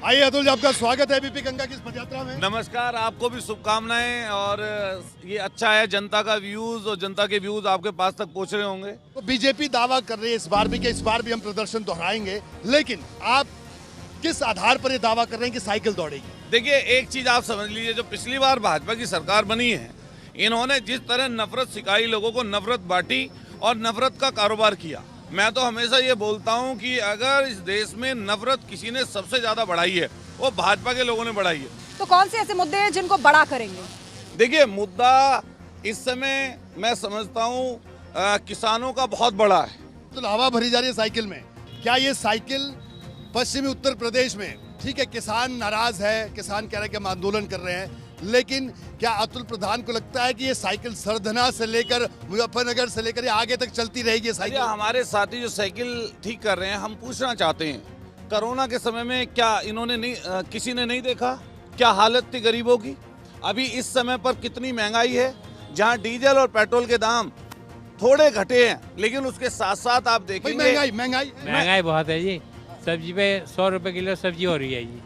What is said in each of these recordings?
आइए अतुल जी, आपका स्वागत है बीपी गंगा की इस पदयात्रा में। नमस्कार, आपको भी शुभकामनाएं। और ये अच्छा है, जनता का व्यूज और जनता के व्यूज आपके पास तक पहुंच रहे होंगे। तो बीजेपी दावा कर रही है इस बार भी कि इस बार भी हम प्रदर्शन दोहराएंगे, लेकिन आप किस आधार पर ये दावा कर रहे हैं कि साइकिल दौड़ेगी? देखिए, एक चीज आप समझ लीजिए, जो पिछली बार भाजपा की सरकार बनी है, इन्होंने जिस तरह नफरत सिखाई, लोगों को नफरत बांटी और नफरत का कारोबार किया। मैं तो हमेशा ये बोलता हूँ कि अगर इस देश में नफरत किसी ने सबसे ज्यादा बढ़ाई है, वो भाजपा के लोगों ने बढ़ाई है। तो कौन से ऐसे मुद्दे हैं जिनको बड़ा करेंगे? देखिए, मुद्दा इस समय मैं समझता हूँ किसानों का बहुत बड़ा है। तो हवा भरी जा रही है साइकिल में। क्या ये साइकिल पश्चिमी उत्तर प्रदेश में, ठीक है, किसान नाराज है, किसान कह रहे हैं कि हम आंदोलन कर रहे हैं, लेकिन क्या अतुल प्रधान को लगता है कि ये साइकिल सरधना से लेकर मुजफ्फरनगर से लेकर आगे तक चलती रहेगी साइकिल? हमारे साथी जो साइकिल ठीक कर रहे हैं, हम पूछना चाहते हैं, कोरोना के समय में क्या इन्होंने नहीं किसी ने नहीं देखा क्या हालत थी गरीबों की? अभी इस समय पर कितनी महंगाई है, जहां डीजल और पेट्रोल के दाम थोड़े घटे हैं, लेकिन उसके साथ साथ आप देखेंगे महंगाई बहुत है जी। सब्जी पे 100 रुपए किलो सब्जी हो रही है जी।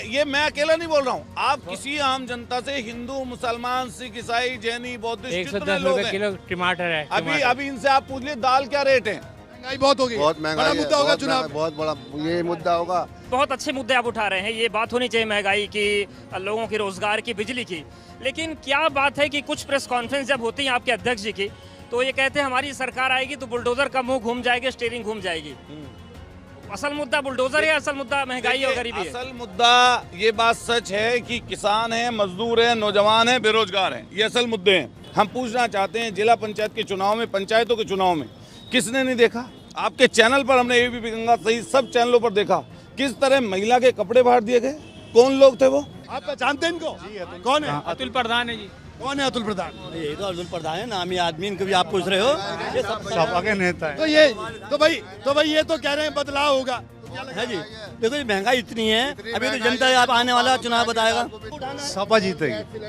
ये मैं अकेला नहीं बोल रहा हूँ। आप किसी आम जनता से, हिंदू, मुसलमान, सिख, ईसाई, जैनी, बौद्धिस्ट, 110 रुपए किलो टमाटर है। अभी इनसे आप पूछ लीजिए दाल क्या रेट है। महंगाई बहुत हो गई, बहुत महंगाई, बड़ा मुद्दा होगा चुनाव, बहुत बड़ा ये मुद्दा होगा। बहुत अच्छे मुद्दे आप उठा रहे हैं। ये बात होनी चाहिए महंगाई की, लोगों की रोजगार की, बिजली की। लेकिन क्या बात है कि कुछ प्रेस कॉन्फ्रेंस जब होती है आपके अध्यक्ष जी की, तो ये कहते हैं हमारी सरकार आएगी तो बुलडोजर का मुंह घूम जाएगा, स्टीयरिंग घूम जाएगी। असल मुद्दा बुलडोजर है, असल मुद्दा महंगाई और गरीबी है। असल मुद्दा ये बात सच है कि किसान है, मजदूर है, नौजवान है, बेरोजगार है, ये असल मुद्दे हैं। हम पूछना चाहते हैं, जिला पंचायत के चुनाव में, पंचायतों के चुनाव में किसने नहीं देखा? आपके चैनल पर हमने एबीपी गंगा सहित सब चैनलों पर देखा किस तरह महिला के कपड़े बांट दिए गए। कौन लोग थे वो? आप पहचानते हैं इनको? कौन है? अतुल प्रधान है जी। कौन है अतुल प्रधान? यही तो अतुल प्रधान है, नामी आदमी। इनको भी आप पूछ रहे हो, ये सब सपा के नेता है। तो भाई ये तो कह रहे हैं बदलाव होगा है जी। देखो ये महंगाई इतनी है, अभी तो जनता आप आने वाला चुनाव बताएगा। सपा जीतेगी,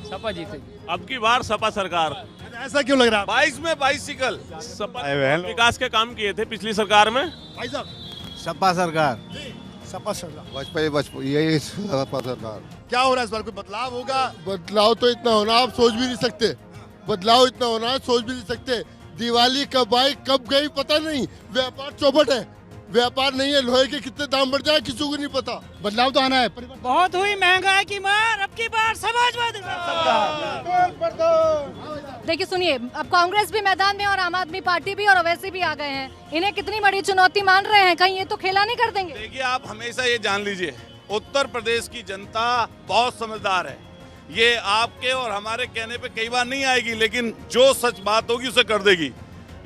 सपा जीतेगी। अब की बार सपा सरकार। ऐसा क्यों लग रहा है? 22 में बाइसिकल सपा विकास के काम किए थे पिछली सरकार में। भाई साहब, सपा सरकार, सपा सरकार, वाजपेयी यही सपा सरकार। क्या हो रहा है इस बार? कोई बदलाव होगा? बदलाव तो इतना होना आप सोच भी नहीं सकते। बदलाव इतना होना है, सोच भी नहीं सकते। दिवाली कब आई कब गई पता नहीं। व्यापार चौपट है, व्यापार नहीं है। लोहे के कितने दाम बढ़ जाए किसी को नहीं पता। बदलाव तो आना है। बहुत हुई महंगाई की मार, अब की बार समाजवादी। देखिए सुनिए, अब कांग्रेस भी मैदान में और आम आदमी पार्टी भी और ओवैसी भी आ गए हैं। इन्हें कितनी बड़ी चुनौती मान रहे हैं, कहीं ये तो खेला नहीं कर देंगे? देखिए, आप हमेशा ये जान लीजिए, उत्तर प्रदेश की जनता बहुत समझदार है। ये आपके और हमारे कहने पे कई बार नहीं आएगी, लेकिन जो सच बात होगी उसे कर देगी।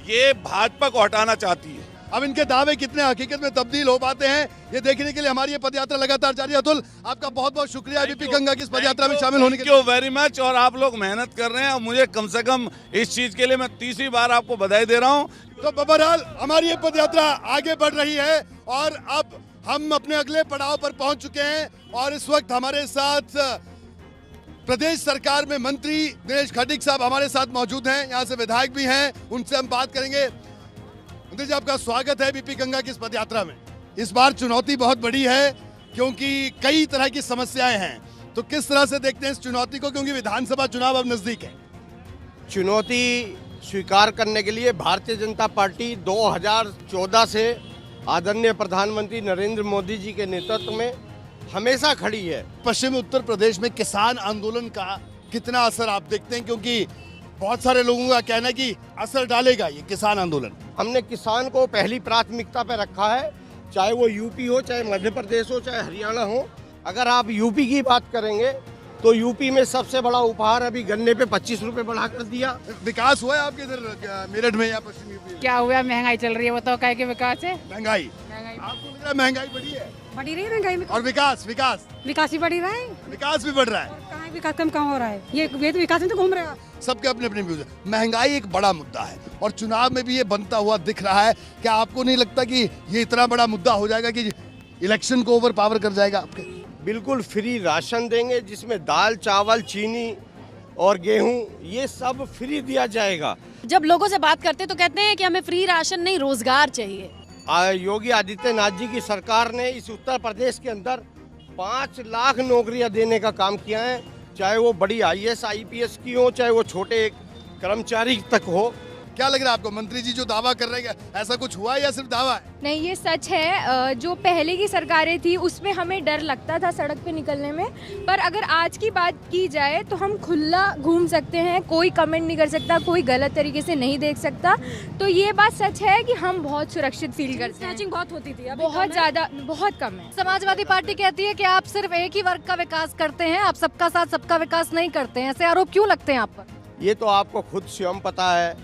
ये भाजपा को हटाना चाहती है। अब इनके दावे कितने हकीकत में तब्दील हो पाते हैं, ये देखने के लिए हमारी ये पदयात्रा लगातार जारी है। अतुल, आपका बहुत बहुत शुक्रिया बीपी गंगा की इस पदयात्रा में शामिल होने के लिए। Thank you very much. और आप लोग मेहनत कर रहे हैं, और मुझे कम से कम इस चीज के लिए मैं तीसरी बार आपको बधाई दे रहा हूँ। तो बहरहाल हमारी ये पदयात्रा आगे बढ़ रही है और अब हम अपने अगले पड़ाव पर पहुंच चुके हैं। और इस वक्त हमारे साथ प्रदेश सरकार में मंत्री दिनेश खटीक साहब हमारे साथ मौजूद हैं, यहाँ से विधायक भी हैं, उनसे हम बात करेंगे। मंत्री जी, आपका स्वागत है बीपी गंगा की इस पदयात्रा में। इस बार चुनौती बहुत बड़ी है क्योंकि कई तरह की समस्याएं हैं, तो किस तरह से देखते हैं इस चुनौती को, क्योंकि विधानसभा चुनाव अब नजदीक है? चुनौती स्वीकार करने के लिए भारतीय जनता पार्टी 2014 से आदरणीय प्रधानमंत्री नरेंद्र मोदी जी के नेतृत्व में हमेशा खड़ी है। पश्चिमी उत्तर प्रदेश में किसान आंदोलन का कितना असर आप देखते हैं, क्योंकि बहुत सारे लोगों का कहना है कि असर डालेगा ये किसान आंदोलन? हमने किसान को पहली प्राथमिकता पे रखा है, चाहे वो यूपी हो, चाहे मध्य प्रदेश हो, चाहे हरियाणा हो। अगर आप यूपी की बात करेंगे तो यूपी में सबसे बड़ा उपहार अभी गन्ने पे 25 रुपए बढ़ा कर दिया। विकास हुआ है आपके इधर मेरठ में या पश्चिमी यूपी? क्या हुआ? महंगाई चल रही है, वो तो कह के विकास है। महंगाई आपको लग रहा है महंगाई बढ़ी है? बढ़ी रही है महंगाई में। और विकास विकास भी बढ़ी रहा है। विकास भी बढ़ रहा है। कहाँ विकास कम कहाँ हो रहा है? ये तो विकास में तो घूम रहे हैं। सबके अपने अपने व्यूज है। महंगाई एक बड़ा मुद्दा है और चुनाव में भी ये बनता हुआ दिख रहा है। क्या आपको नहीं लगता कि ये इतना बड़ा मुद्दा हो जाएगा कि इलेक्शन को ओवर पावर कर जाएगा आपके? बिल्कुल फ्री राशन देंगे, जिसमें दाल, चावल, चीनी और गेहूं ये सब फ्री दिया जाएगा। जब लोगों से बात करते तो कहते हैं कि हमें फ्री राशन नहीं, रोजगार चाहिए। योगी आदित्यनाथ जी की सरकार ने इस उत्तर प्रदेश के अंदर 5 लाख नौकरियां देने का काम किया है, चाहे वो बड़ी IAS IPS की हो, चाहे वो छोटे कर्मचारी तक हो। क्या लग रहा है आपको, मंत्री जी जो दावा कर रहे हैं ऐसा कुछ हुआ है या सिर्फ दावा है? नहीं, ये सच है। जो पहले की सरकारें थी उसमें हमें डर लगता था सड़क पे निकलने में, पर अगर आज की बात की जाए तो हम खुला घूम सकते हैं, कोई कमेंट नहीं कर सकता, कोई गलत तरीके से नहीं देख सकता। तो ये बात सच है कि हम बहुत सुरक्षित फील करते हैं। स्नैचिंग बहुत होती थी, बहुत ज़्यादा, बहुत कम है। समाजवादी पार्टी कहती है कि आप सिर्फ एक ही वर्ग का विकास करते हैं, आप सबका साथ सबका विकास नहीं करते हैं। ऐसे आरोप क्यों लगते हैं आप पर? ये तो आपको खुद स्वयं पता है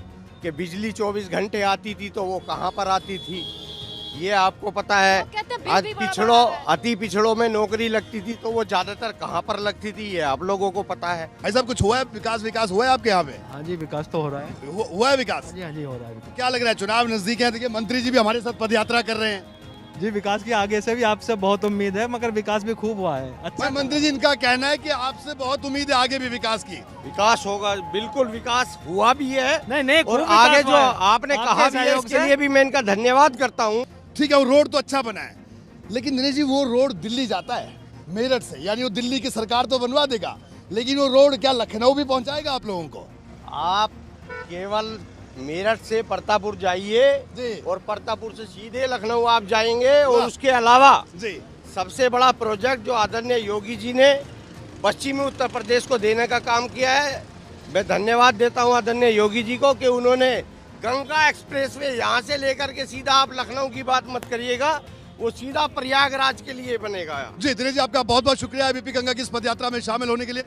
कि बिजली 24 घंटे आती थी तो वो कहाँ पर आती थी, ये आपको पता है। अति पिछड़ों में नौकरी लगती थी तो वो ज्यादातर कहाँ पर लगती थी, ये आप लोगों को पता है। भाई साहब कुछ हुआ है, विकास हुआ है आपके यहाँ पे? हाँ जी, विकास तो हो रहा है। हुआ है विकास? हाँ जी हो रहा है। क्या लग रहा है, चुनाव नजदीक है, देखिए मंत्री जी भी हमारे साथ पद यात्रा कर रहे हैं। जी विकास की आगे से भी आपसे बहुत उम्मीद है, मगर विकास भी खूब हुआ है। अच्छा मंत्री जी, इनका कहना है कि आपसे बहुत उम्मीद है आगे भी विकास की। विकास होगा, बिल्कुल विकास हुआ भी है। नहीं और आगे जो आपने कहा भी है इसके लिए भी मैं इनका धन्यवाद करता हूँ। ठीक है, वो रोड तो अच्छा बना है, लेकिन दिनेश जी वो रोड दिल्ली जाता है मेरठ से, यानी वो दिल्ली की सरकार तो बनवा देगा, लेकिन वो रोड क्या लखनऊ भी पहुंचाएगा आप लोगों को? आप केवल मेरठ से परतापुर जाइए और परतापुर से सीधे लखनऊ आप जाएंगे। और उसके अलावा सबसे बड़ा प्रोजेक्ट जो आदरणीय योगी जी ने पश्चिमी उत्तर प्रदेश को देने का काम किया है, मैं धन्यवाद देता हूं आदरणीय योगी जी को कि उन्होंने गंगा एक्सप्रेसवे यहाँ से लेकर के सीधा, आप लखनऊ की बात मत करिएगा, वो सीधा प्रयागराज के लिए बनेगा। जी दिनेश जी, आपका बहुत बहुत शुक्रिया ABP गंगा की इस पद यात्रा में शामिल होने के लिए।